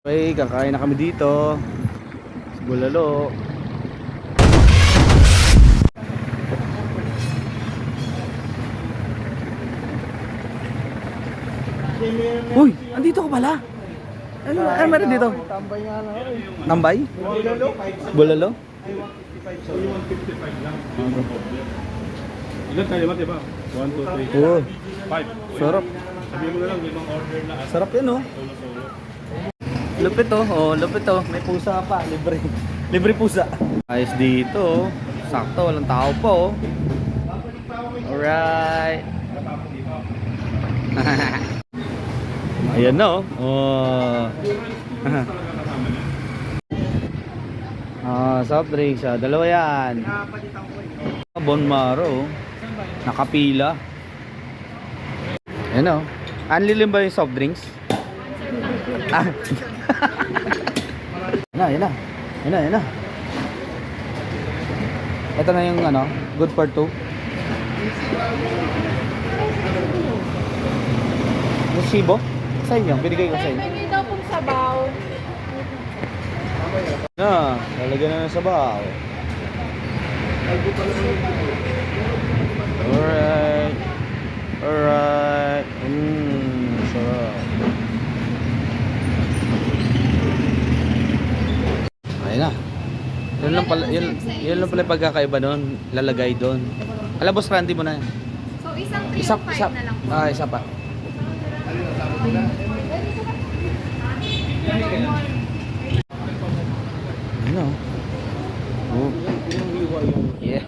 Okay, kakain na kami dito sa Bulalo. Uy, andito ka pala. Ano meron dito? Tambay nga lang ako eh. Tambay? Bulalo. Bulalo? Ay, 155 lang. 155 lang. Ilan tayo ba, diba? 1, 2, 3, Oo, 5. sarap. Sabihin mo na lang, limang order na. Sarap yan oh. Solo-solo. Lupit oh, lupit oh. May pusa pa, libre. Libre pusa. Ayos dito oh. Sakto, walang tao pa oh. Alright. Ayan na oh. Soft drinks ah. Dalawa yan. Bon Maro oh. Nakapila. Ayan oh. Unlilim ba yung soft drinks? Ah. Yan na. Ito na yung ano, good for two. Yung sibo? Sa inyo, binigay ko sa inyo. May daw pong sabaw. Lalagyan na ng sabaw. Alright. Sarap. Ayun na. Yun lang pala, yun lang pala yung pagkakaiba doon. Lalagay doon. Alam, boss, Randy mo na yan. So, isang 305 na lang po. Isa pa. Ano? Oh. Yeah.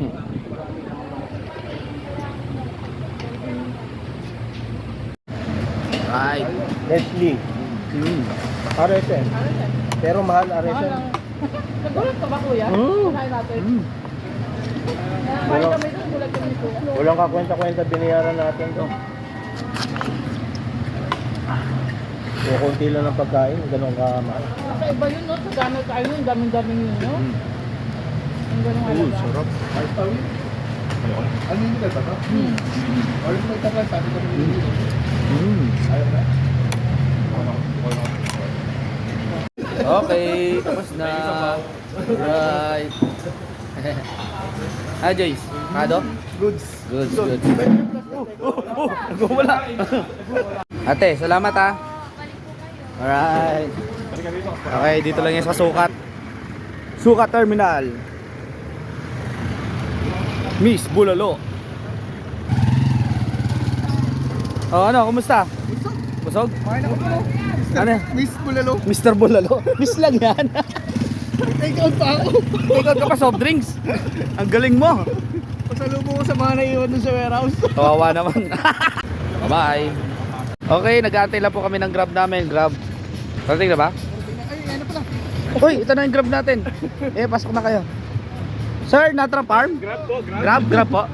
Right. Nestle. RSN. Pero mahal RSN. Nagulat ka ba, kuya? Kunain natin. Kumain kami doon, gulat kami kuya. Walang kakwenta-kwenta, binayaran natin to. So, konti lang ng pagkain, ganun ka mahal. Kakaiba yun, no? Sa gano'n kayo yun, daming-daming yun, no? Ang ganun halaga. Sarap. Unlimited ba to? Or may tapos, sabi ko ayaw na. Okay, tapos na. Right. Ah, Joyce. Kado? Goods. Good. Nagwawala. Ate, salamat ha. Alright. Okay, dito lang yan sa Sukat. Sukat Terminal. Miss Bulalo. Oh, ano, kumusta? Busog? Ano? Miss Bulalo. Mr. Bulalo? Miss lang yan. Take out pa ako. Ikaw ka pa soft drinks. Ang galing mo. Pasalubong ko sa mga naiwan dun sa warehouse. Kawawa naman. Bye-bye. Okay, nag-aantay lang po kami ng Grab namin. Grab. Parating na ba? Ay, ano pala? Uy, ito na yung Grab natin. Pasok na kayo. Sir, Natra Farm? Grab po, grab. Grab po.